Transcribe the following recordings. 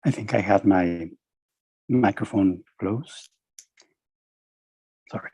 I think I had my microphone closed. Sorry.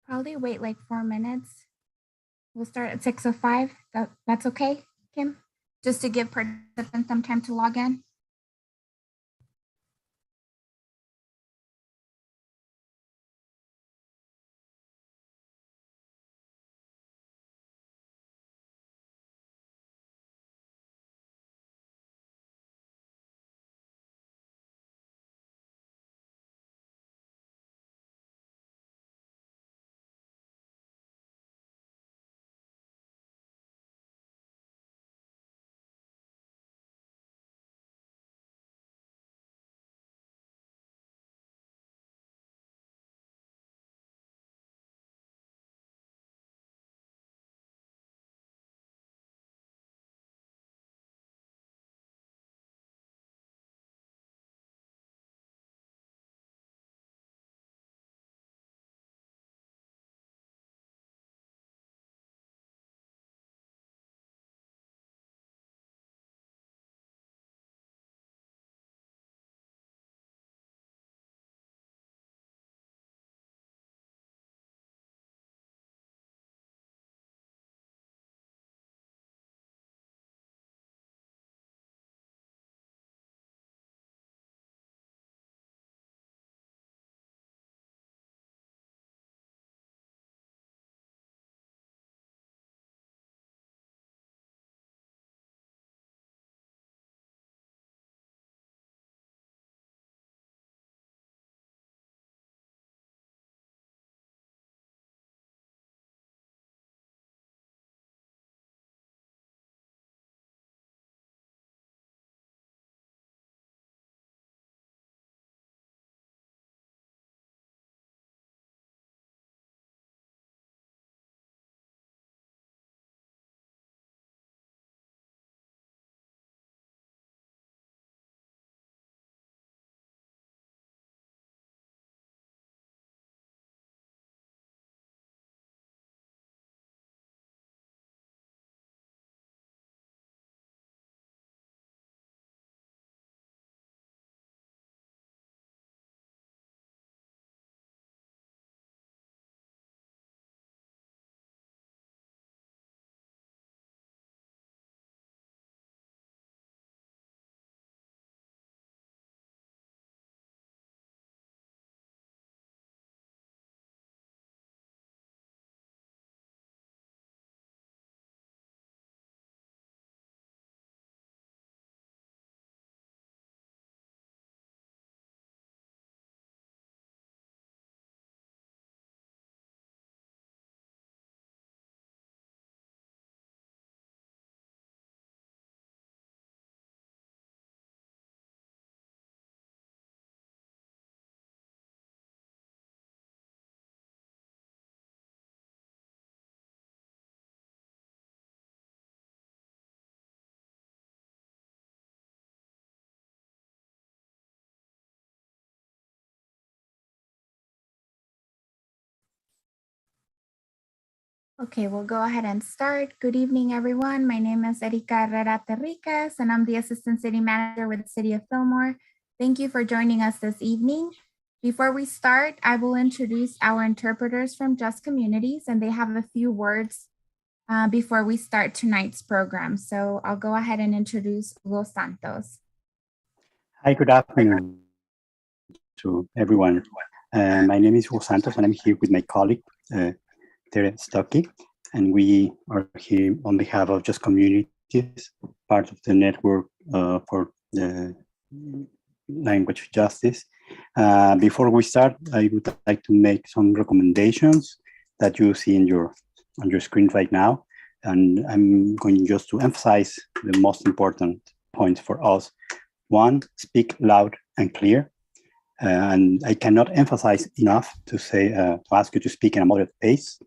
Probably wait like 4 minutes. We'll start at 6:05. That's okay, Kim? Just to give participants some time to log in. Okay, we'll go ahead and start. Good evening, everyone. My name is Erika Herrera Terricas, and I'm the Assistant City Manager with the City of Fillmore. Thank you for joining us this evening. Before we start, I will introduce our interpreters from Just Communities, and they have a few words before we start tonight's program. So I'll go ahead and introduce Hugo Santos. Hi, good afternoon to everyone. My name is Hugo Santos, and I'm here with my colleague, Tere Stuckey, and we are here on behalf of Just Communities, part of the network for the language justice. Before we start, I would like to make some recommendations that you see on your screen right now, and I'm going just to emphasize the most important points for us. One, speak loud and clear. And I cannot emphasize enough to say to ask you to speak in a moderate pace.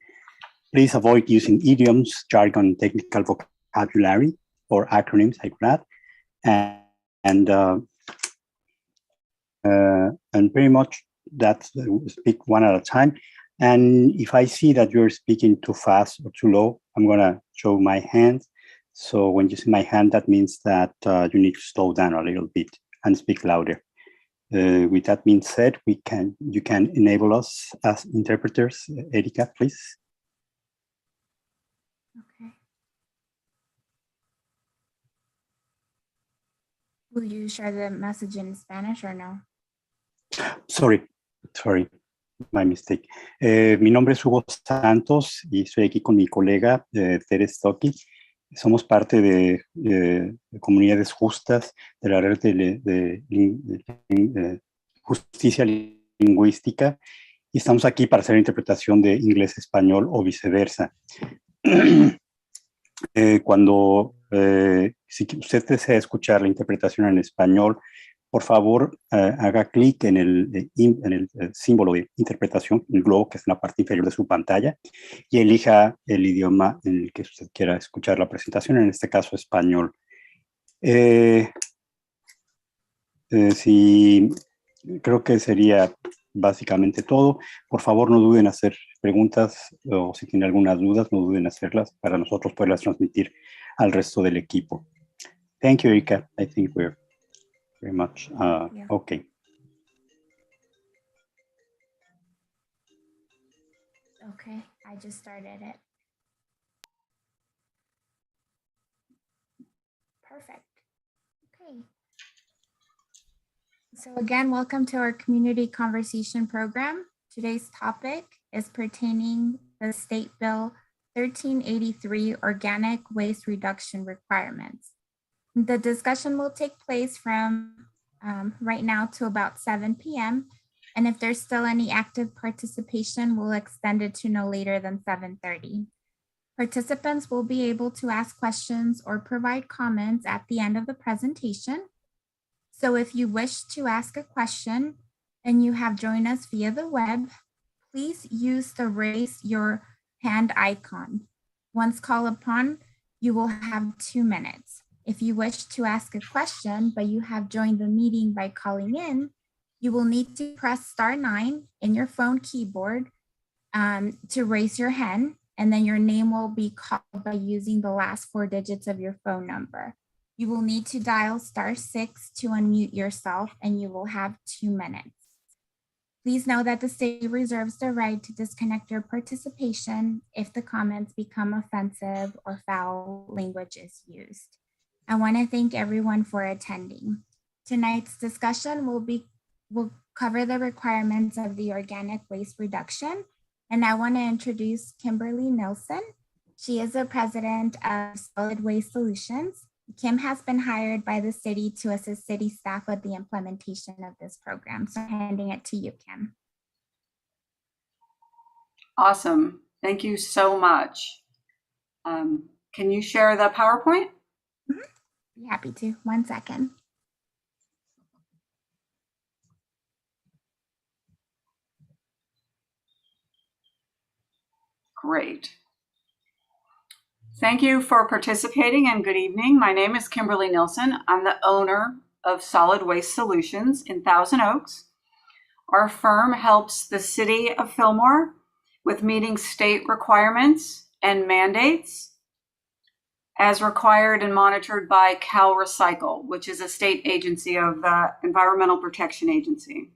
Please avoid using idioms, jargon, technical vocabulary, or acronyms like that. And pretty much that's speak one at a time. And if I see that you're speaking too fast or too low, I'm gonna show my hand. So when you see my hand, that means that you need to slow down a little bit and speak louder. with that being said, you can enable us as interpreters. Erika, please. Okay. Will you share the message in Spanish or no? Sorry, my mistake. Mi nombre es Hugo Santos y estoy aquí con mi colega Tere Stocky. Somos parte de comunidades justas de la red de justicia lingüística y estamos aquí para hacer interpretación de inglés-español o viceversa. Si usted desea escuchar la interpretación en español, por favor, haga clic en el símbolo de interpretación, el globo que está en la parte inferior de su pantalla, y elija el idioma en el que usted quiera escuchar la presentación, en este caso español. Creo que sería básicamente todo. Por favor, no duden en hacer preguntas o si tienen algunas dudas, no duden en hacerlas para nosotros poderlas transmitir al resto del equipo. Thank you, Erika. I think we're very much okay. Okay, I just started it. Perfect. Okay. So again, welcome to our community conversation program. Today's topic is pertaining the State Bill 1383 Organic Waste Reduction Requirements. The discussion will take place from right now to about 7 p.m. And if there's still any active participation, we'll extend it to no later than 7:30. Participants will be able to ask questions or provide comments at the end of the presentation. So if you wish to ask a question and you have joined us via the web, please use the raise your hand icon. Once called upon, you will have 2 minutes. If you wish to ask a question, but you have joined the meeting by calling in, you will need to press *9 in your phone keyboard to raise your hand, and then your name will be called by using the last 4 digits of your phone number. You will need to dial *6 to unmute yourself, and you will have 2 minutes. Please know that the state reserves the right to disconnect your participation if the comments become offensive or foul language is used. I want to thank everyone for attending. Tonight's discussion will cover the requirements of the organic waste reduction. And I want to introduce Kimberly Nelson. She is the president of Solid Waste Solutions. Kim has been hired by the city to assist city staff with the implementation of this program. So I'm handing it to you, Kim. Awesome. Thank you so much. Can you share the PowerPoint? Be happy to. 1 second. Great. Thank you for participating and good evening. My name is Kimberly Nilsson. I'm the owner of Solid Waste Solutions in Thousand Oaks. Our firm helps the city of Fillmore with meeting state requirements and mandates as required and monitored by Cal Recycle, which is a state agency of the Environmental Protection Agency.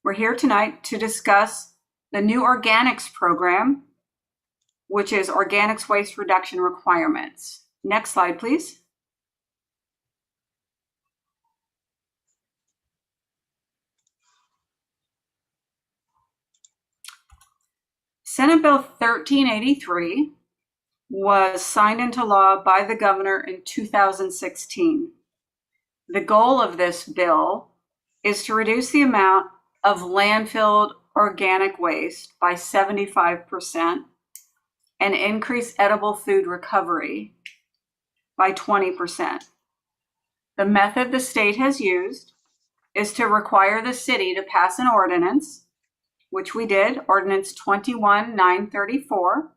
We're here tonight to discuss the new organics program, which is organics waste reduction requirements. Next slide, please. Senate Bill 1383 was signed into law by the governor in 2016. The goal of this bill is to reduce the amount of landfilled organic waste by 75% and increase edible food recovery by 20%. The method the state has used is to require the city to pass an ordinance, which we did, Ordinance 21-934.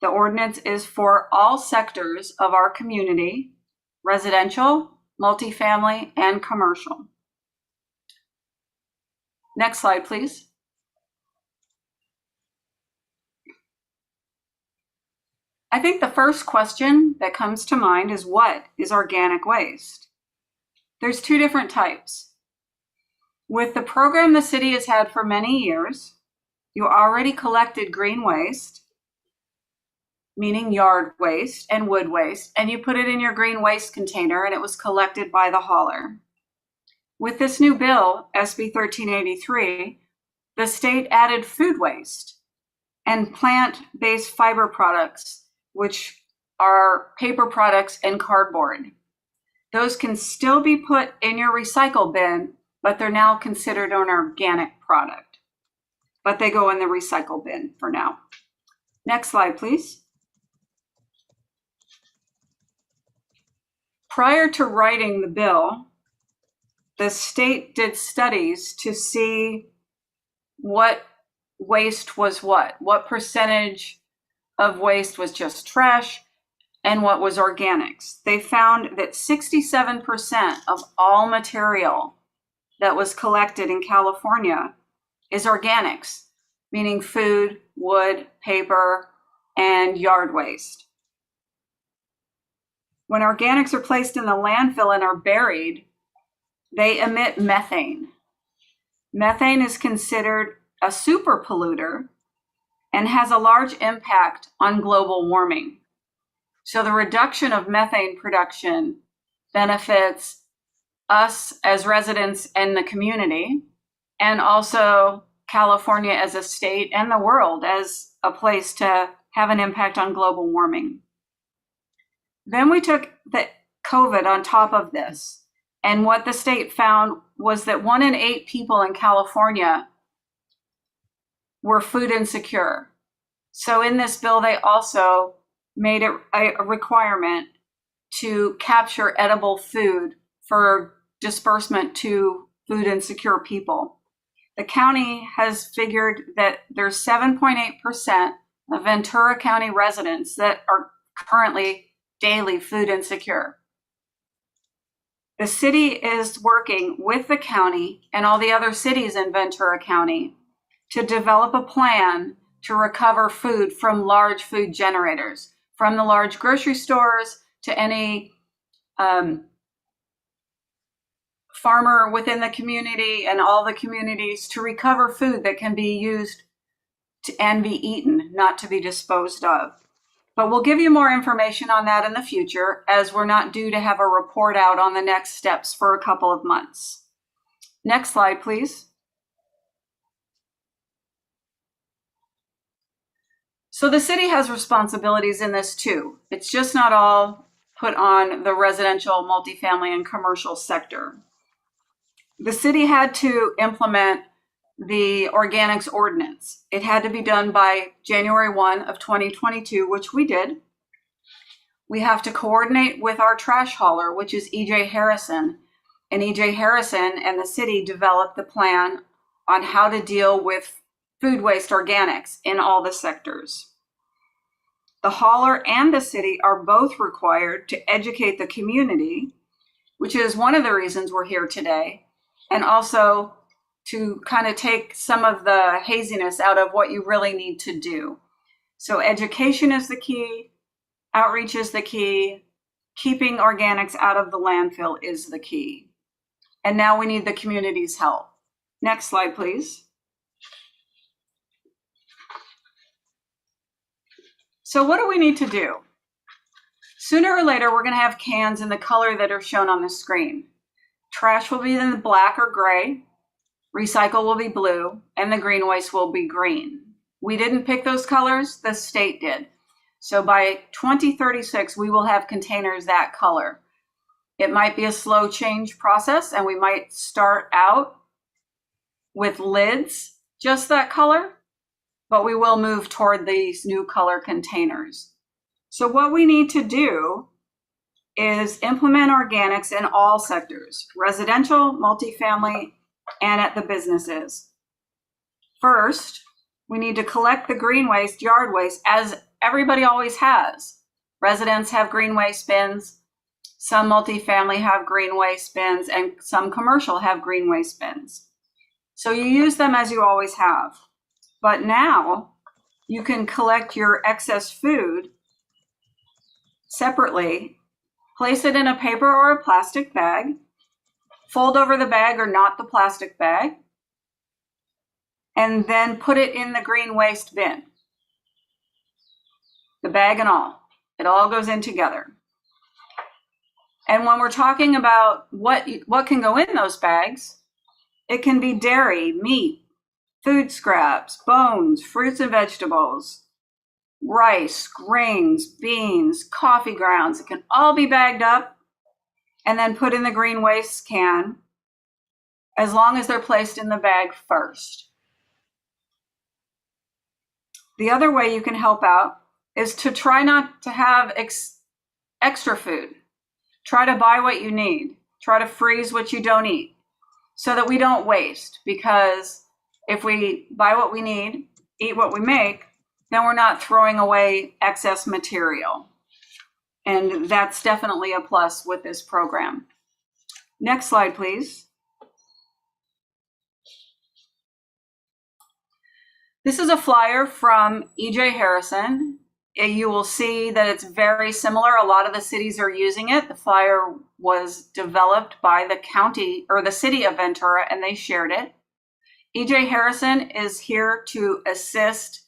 The ordinance is for all sectors of our community, residential, multifamily, and commercial. Next slide, please. I think the first question that comes to mind is, what is organic waste? There's 2 different types. With the program the city has had for many years, you already collected green waste, meaning yard waste and wood waste, and you put it in your green waste container and it was collected by the hauler. With this new bill, SB 1383, the state added food waste and plant-based fiber products, which are paper products and cardboard. Those can still be put in your recycle bin, but they're now considered an organic product. But they go in the recycle bin for now. Next slide, please. Prior to writing the bill, the state did studies to see what waste was what percentage of waste was just trash and what was organics. They found that 67% of all material that was collected in California is organics, meaning food, wood, paper, and yard waste. When organics are placed in the landfill and are buried, they emit methane. Methane is considered a super polluter and has a large impact on global warming. So the reduction of methane production benefits us as residents and the community, and also California as a state and the world as a place to have an impact on global warming. Then we took the COVID on top of this. And what the state found was that 1 in 8 people in California were food insecure. So in this bill, they also made it a requirement to capture edible food for disbursement to food insecure people. The county has figured that there's 7.8% of Ventura County residents that are currently daily food insecure. The city is working with the county and all the other cities in Ventura County to develop a plan to recover food from large food generators, from the large grocery stores to any farmer within the community and all the communities, to recover food that can be used and be eaten, not to be disposed of. But we'll give you more information on that in the future, as we're not due to have a report out on the next steps for a couple of months. Next slide, please. So the city has responsibilities in this too. It's just not all put on the residential, multifamily, and commercial sector. The city had to implement the organics ordinance. It had to be done by January 1 of 2022, which we did. We have to coordinate with our trash hauler, which is E.J. Harrison. And E.J. Harrison and the city developed the plan on how to deal with food waste organics in all the sectors. The hauler and the city are both required to educate the community, which is one of the reasons we're here today, and also to kind of take some of the haziness out of what you really need to do. So education is the key, outreach is the key, keeping organics out of the landfill is the key. And now we need the community's help. Next slide, please. So what do we need to do? Sooner or later, we're going to have cans in the color that are shown on the screen. Trash will be in the black or gray. Recycle will be blue, and the green waste will be green. We didn't pick those colors, the state did. So by 2036, we will have containers that color. It might be a slow change process, and we might start out with lids just that color, but we will move toward these new color containers. So what we need to do is implement organics in all sectors, residential, multifamily, and at the businesses. First, we need to collect the green waste, yard waste, as everybody always has. Residents have green waste bins, some multifamily have green waste bins, and some commercial have green waste bins. So you use them as you always have. But now you can collect your excess food separately, place it in a paper or a plastic bag, fold over the bag or not the plastic bag, and then put it in the green waste bin. The bag and all. It all goes in together. And when we're talking about what can go in those bags, it can be dairy, meat, food scraps, bones, fruits and vegetables, rice, grains, beans, coffee grounds. It can all be bagged up and then put in the green waste can as long as they're placed in the bag first. The other way you can help out is to try not to have extra food. Try to buy what you need. Try to freeze what you don't eat so that we don't waste, because if we buy what we need, eat what we make, then we're not throwing away excess material. And that's definitely a plus with this program. Next slide, please. This is a flyer from E.J. Harrison. You will see that it's very similar. A lot of the cities are using it. The flyer was developed by the county or the city of Ventura, and they shared it. E.J. Harrison is here to assist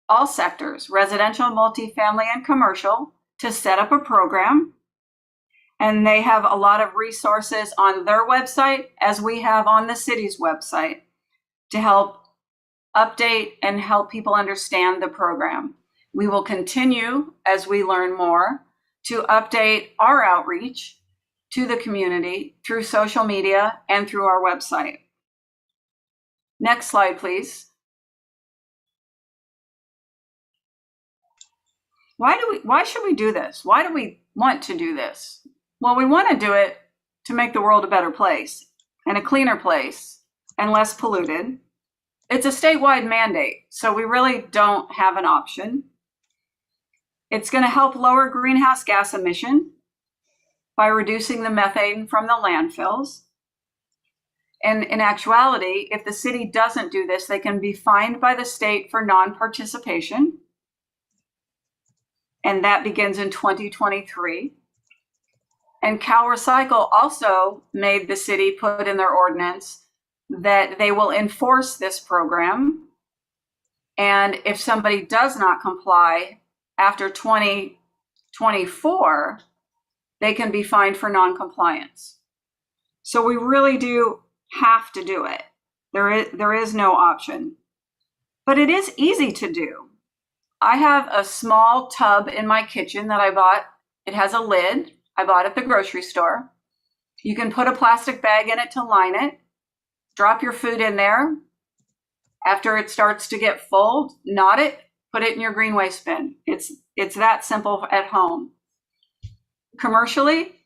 all sectors, residential, multifamily, and commercial, to set up a program. And they have a lot of resources on their website, as we have on the city's website, to help update and help people understand the program. We will continue, as we learn more, to update our outreach to the community through social media and through our website. Next slide, please. Why should we do this? Why do we want to do this? Well, we want to do it to make the world a better place and a cleaner place and less polluted. It's a statewide mandate, so we really don't have an option. It's going to help lower greenhouse gas emission by reducing the methane from the landfills. And in actuality, if the city doesn't do this, they can be fined by the state for non-participation. And that begins in 2023. And Cal Recycle also made the city put in their ordinance that they will enforce this program. And if somebody does not comply after 2024, they can be fined for non-compliance. So we really do have to do it. There is no option. But it is easy to do. I have a small tub in my kitchen that I bought. It has a lid. I bought at the grocery store. You can put a plastic bag in it to line it. Drop your food in there. After it starts to get full, knot it, put it in your green waste bin. It's that simple at home. Commercially,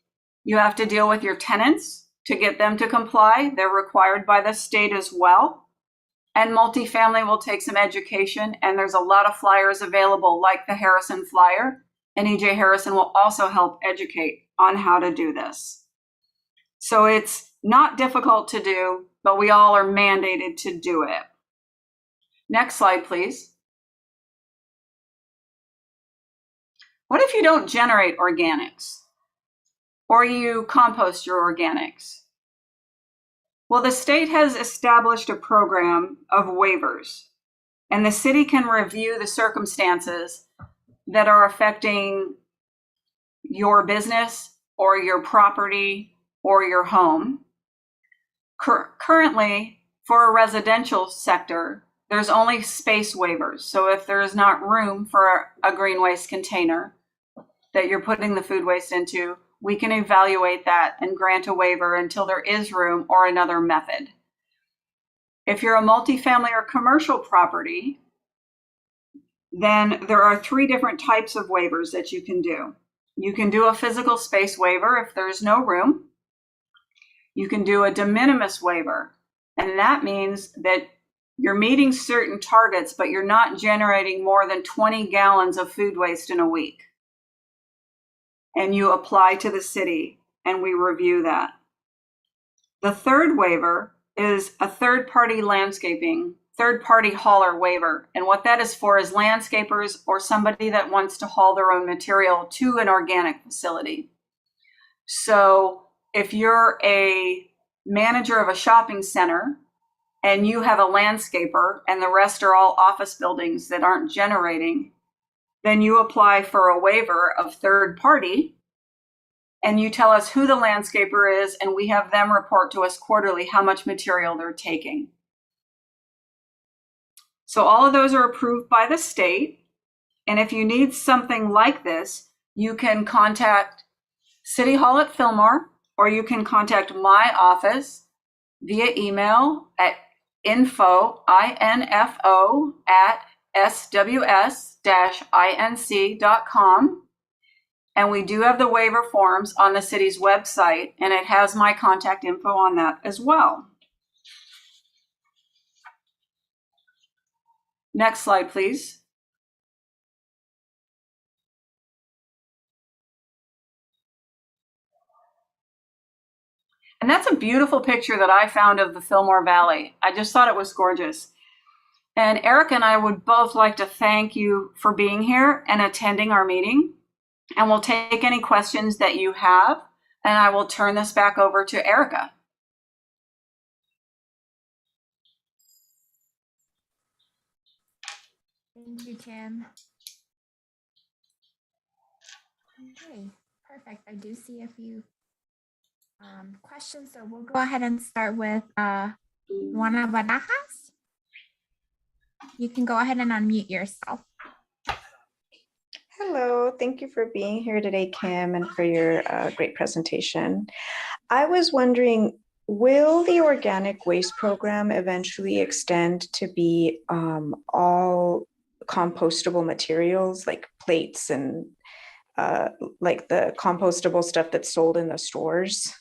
you have to deal with your tenants to get them to comply. They're required by the state as well. And multifamily will take some education, and there's a lot of flyers available like the Harrison flyer, and E.J. Harrison will also help educate on how to do this. So it's not difficult to do, but we all are mandated to do it. Next slide, please. What if you don't generate organics or you compost your organics? Well, the state has established a program of waivers, and the city can review the circumstances that are affecting your business or your property or your home. Currently, for a residential sector, there's only space waivers. So if there's not room for a green waste container that you're putting the food waste into, we can evaluate that and grant a waiver until there is room or another method. If you're a multifamily or commercial property, then there are 3 different types of waivers that you can do. You can do a physical space waiver if there's no room. You can do a de minimis waiver, and that means that you're meeting certain targets, but you're not generating more than 20 gallons of food waste in a week. And you apply to the city, and we review that. The third waiver is a third-party hauler waiver. And what that is for is landscapers or somebody that wants to haul their own material to an organic facility. So if you're a manager of a shopping center and you have a landscaper and the rest are all office buildings that aren't generating, then you apply for a waiver of third party and you tell us who the landscaper is and we have them report to us quarterly how much material they're taking. So all of those are approved by the state. And if you need something like this, you can contact City Hall at Fillmore, or you can contact my office via email at info at sws-inc.com. And we do have the waiver forms on the city's website, and it has my contact info on that as well. Next slide, please. And that's a beautiful picture that I found of the Fillmore Valley. I just thought it was gorgeous. And Eric and I would both like to thank you for being here and attending our meeting. And we'll take any questions that you have. And I will turn this back over to Erica. Thank you, Kim. Okay, perfect. I do see a few questions, so we'll go ahead and start with Juana Barajas. You can go ahead and unmute yourself. Hello, thank you for being here today, Kim, and for your great presentation. I was wondering, will the organic waste program eventually extend to be all compostable materials like plates and like the compostable stuff that's sold in the stores?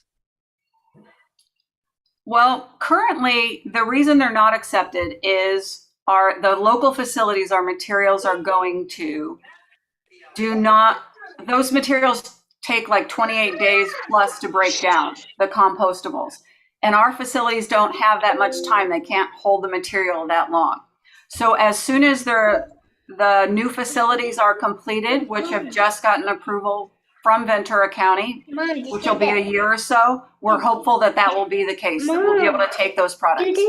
Well, currently, the reason they're not accepted is the local facilities our materials are going to those materials take like 28 days plus to break down, the compostables. And our facilities don't have that much time. They can't hold the material that long. So as soon as the new facilities are completed, which have just gotten approval from Ventura County, which will be a year or so, we're hopeful that that will be the case, that we'll be able to take those products.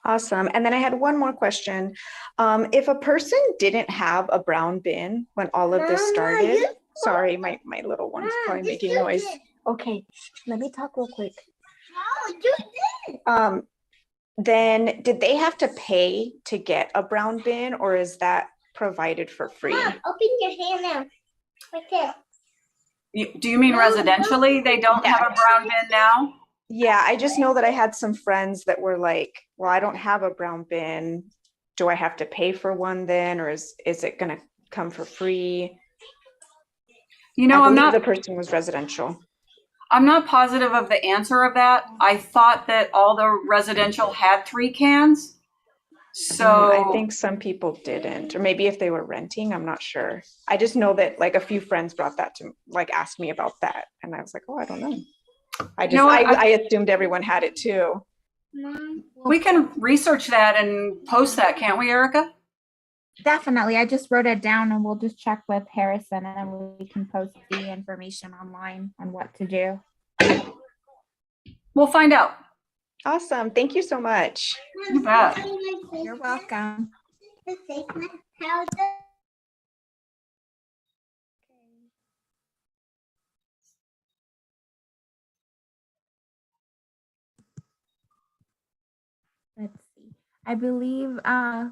Awesome. And then I had one more question. If a person didn't have a brown bin when all of this started, sorry, my little one's probably making noise. Okay, let me talk real quick. Then did they have to pay to get a brown bin, or is that provided for free? Mom, open your hand now. Right there. Do you mean residentially? They don't have a brown bin now? Yeah, I just know that I had some friends that were like, well, I don't have a brown bin. Do I have to pay for one then, or is it going to come for free? You know, the person was residential. I'm not positive of the answer of that. I thought that all the residential had 3 cans. So I think some people didn't, or maybe if they were renting, I'm not sure. I just know that like a few friends brought that to, like, asked me about that, and I was like, oh, I don't know. I assumed everyone had it too. We can research that and post that, can't we, Erica? Definitely. I just wrote it down, and we'll just check with Harrison, and then we can post the information online on what to do. We'll find out. Awesome. Thank you so much. You bet. You're welcome. Let's see. I believe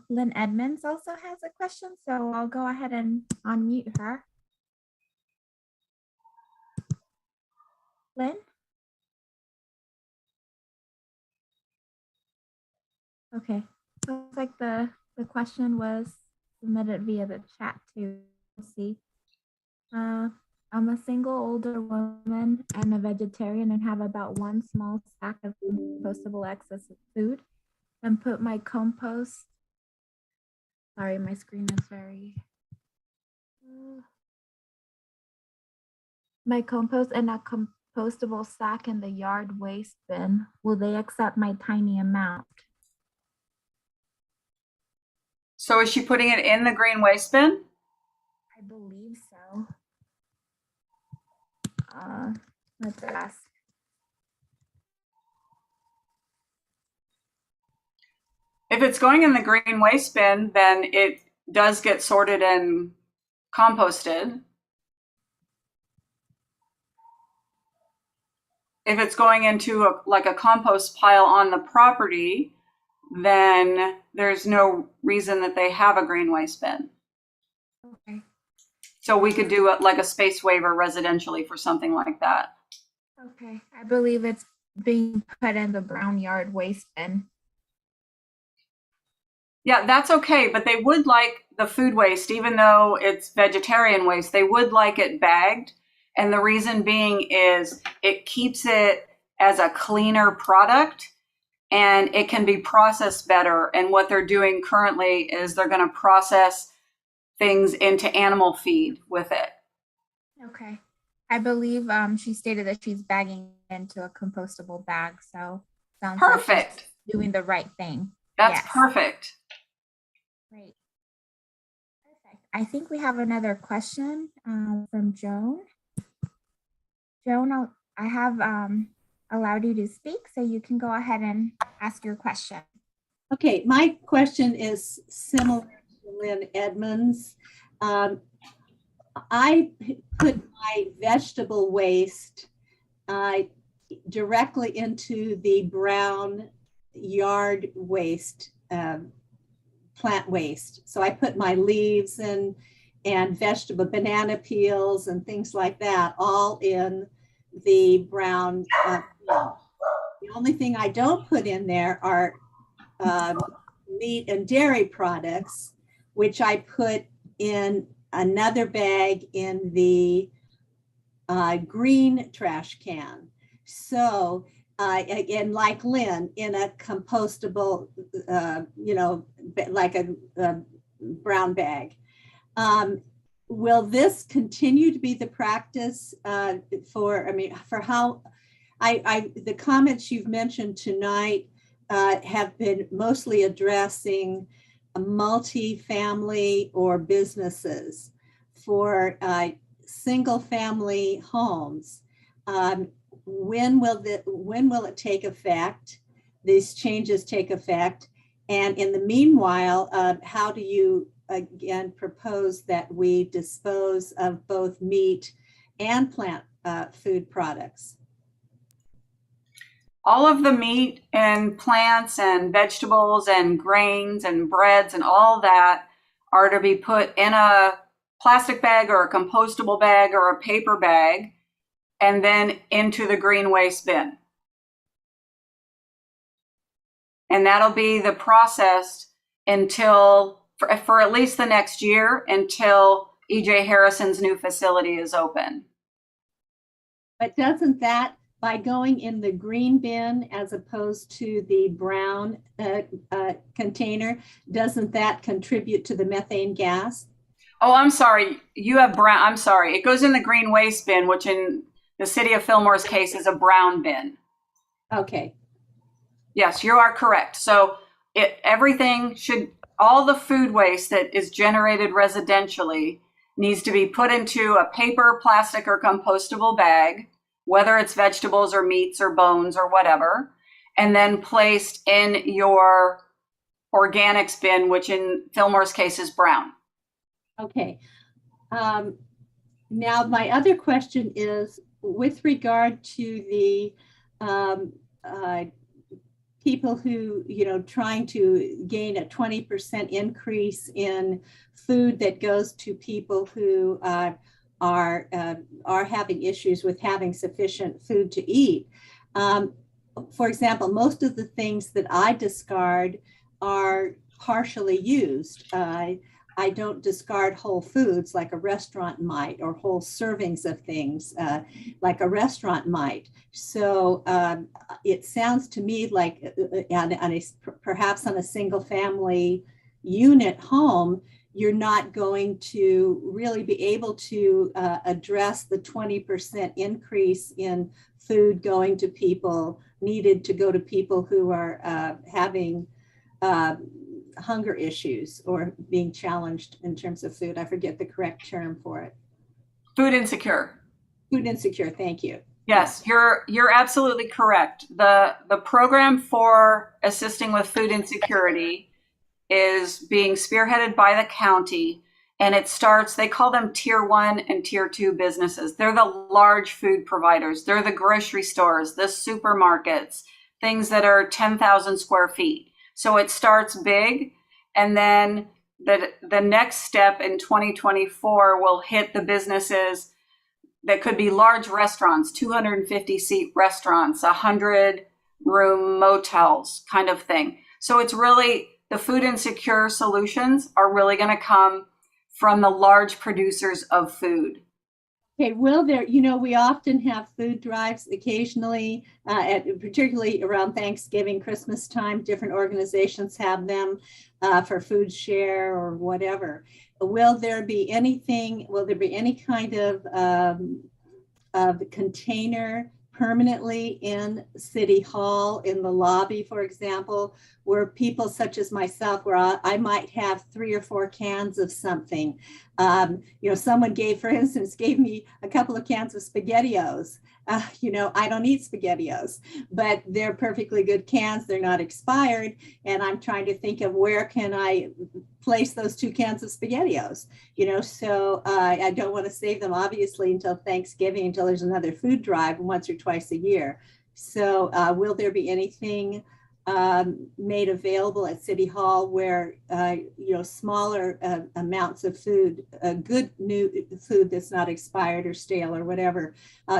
Lynn Edmonds also has a question, so I'll go ahead and unmute her. Lynn? Okay. Looks like the question was submitted via the chat too. Let's see. I'm a single older woman and a vegetarian and have about 1 small sack of compostable excess of food, and put my compost. Sorry, my screen is very. My compost in a compostable sack in the yard waste bin. Will they accept my tiny amount? So is she putting it in the green waste bin? I believe so. Let's ask. If it's going in the green waste bin, then it does get sorted and composted. If it's going into a compost pile on the property, then there's no reason that they have a green waste bin. Okay. So we could do like a space waiver residentially for something like that. Okay. I believe it's being put in the brown yard waste bin. Yeah, that's okay, but they would like the food waste, even though it's vegetarian waste, they would like it bagged. And the reason being is it keeps it as a cleaner product and it can be processed better. And what they're doing currently is they're going to process things into animal feed with it. Okay. I believe she stated that she's bagging into a compostable bag. So sounds like Perfect. she's doing the right thing. That's Yes. perfect. Great. Perfect. I think we have another question from Joan. Joan, I have allowed you to speak, so you can go ahead and ask your question. Okay, my question is similar to Lynn Edmonds. I put my vegetable waste directly into the brown yard waste, plant waste. So I put my leaves and vegetable banana peels and things like that all in the brown bin. The only thing I don't put in there are meat and dairy products, which I put in another bag in the green trash can. So again, like Lynn, in a compostable, like a brown bag. Will this continue to be the practice for how the comments you've mentioned tonight have been mostly addressing multi-family or businesses. For single family homes, when will it take effect? These changes take effect, and in the meanwhile, how do you again propose that we dispose of both meat and plant food products? All of the meat and plants and vegetables and grains and breads and all that are to be put in a plastic bag or a compostable bag or a paper bag and then into the green waste bin. And that'll be the process until, for at least the next year, until E.J. Harrison's new facility is open. But doesn't that, by going in the green bin as opposed to the brown container, doesn't that contribute to the methane gas? Oh, I'm sorry. You have brown. I'm sorry. It goes in the green waste bin, which in the city of Fillmore's case is a brown bin. Okay. Yes, you are correct. So all the food waste that is generated residentially needs to be put into a paper, plastic, or compostable bag, whether it's vegetables or meats or bones or whatever, and then placed in your organics bin, which in Fillmore's case is brown. Okay. Now, my other question is with regard to the people who, trying to gain a 20% increase in food that goes to people who are having issues with having sufficient food to eat. For example, most of the things that I discard are partially used. I don't discard whole foods like a restaurant might, or whole servings of things like a restaurant might. So it sounds to me like perhaps on a single family unit home, you're not going to really be able to address the 20% increase in food going to people, needed to go to people who are having hunger issues or being challenged in terms of food. I forget the correct term for it. Food insecure. Food insecure, thank you. Yes, you're absolutely correct. The program for assisting with food insecurity is being spearheaded by the county, and it starts, they call them tier 1 and tier 2 businesses. They're the large food providers. They're the grocery stores, the supermarkets, things that are 10,000 square feet. So it starts big, and then the next step in 2024 will hit the businesses that could be large restaurants, 250 seat restaurants, 100 room motels kind of thing. So it's really, the food insecure solutions are really going to come from the large producers of food. Okay, will there, you know, we often have food drives occasionally, particularly around Thanksgiving, Christmas time, different organizations have them for food share or whatever. Will there be anything, will there be any kind of container permanently in City Hall, in the lobby, for example, where people such as myself, where I might have 3 or 4 cans of something. You know, someone gave, for instance, gave me a couple of cans of SpaghettiOs. You know, I don't eat SpaghettiOs, but they're perfectly good cans. They're not expired. And I'm trying to think of where can I place those 2 cans of SpaghettiOs, you know, so I don't want to save them obviously until Thanksgiving, until there's another food drive once or twice a year. So will there be anything made available at City Hall where, you know, smaller amounts of food, good new food that's not expired or stale or whatever,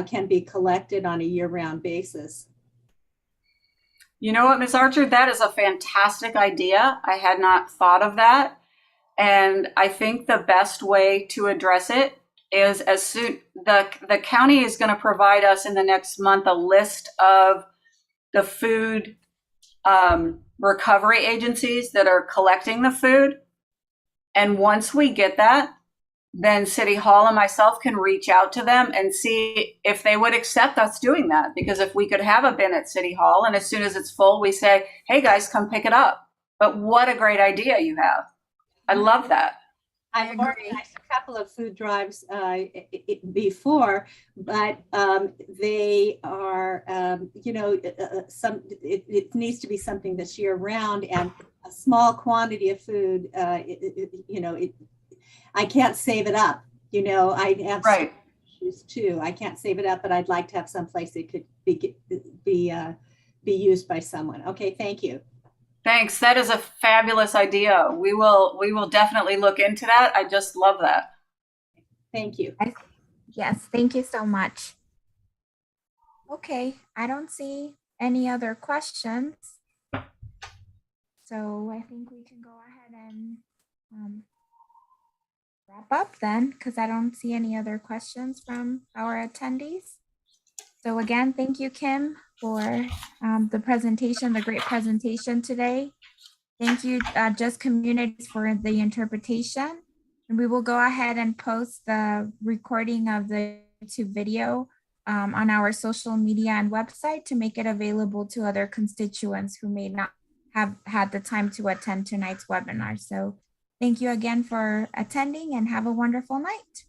can be collected on a year-round basis? You know what, Ms. Archer, that is a fantastic idea. I had not thought of that. And I think the best way to address it is as soon, the county is going to provide us in the next month a list of the food recovery agencies that are collecting the food. And once we get that, then City Hall and myself can reach out to them and see if they would accept us doing that. Because if we could have a bin at City Hall and as soon as it's full, we say, hey guys, come pick it up. But what a great idea you have. I love that. I've organized a couple of food drives before, but they are, you know, it needs to be something that's year round, and a small quantity of food, you know, I can't save it up. You know, I have Right. issues too. I can't save it up, but I'd like to have some place it could be used by someone. Okay, thank you. Thanks. That is a fabulous idea. We will definitely look into that. I just love that. Thank you. Yes, thank you so much. Okay, I don't see any other questions. So I think we can go ahead and wrap up then, because I don't see any other questions from our attendees. So again, thank you, Kim, for the presentation, the great presentation today. Thank you, Just Communities, for the interpretation. And we will go ahead and post the recording of the YouTube video on our social media and website to make it available to other constituents who may not have had the time to attend tonight's webinar. So thank you again for attending and have a wonderful night.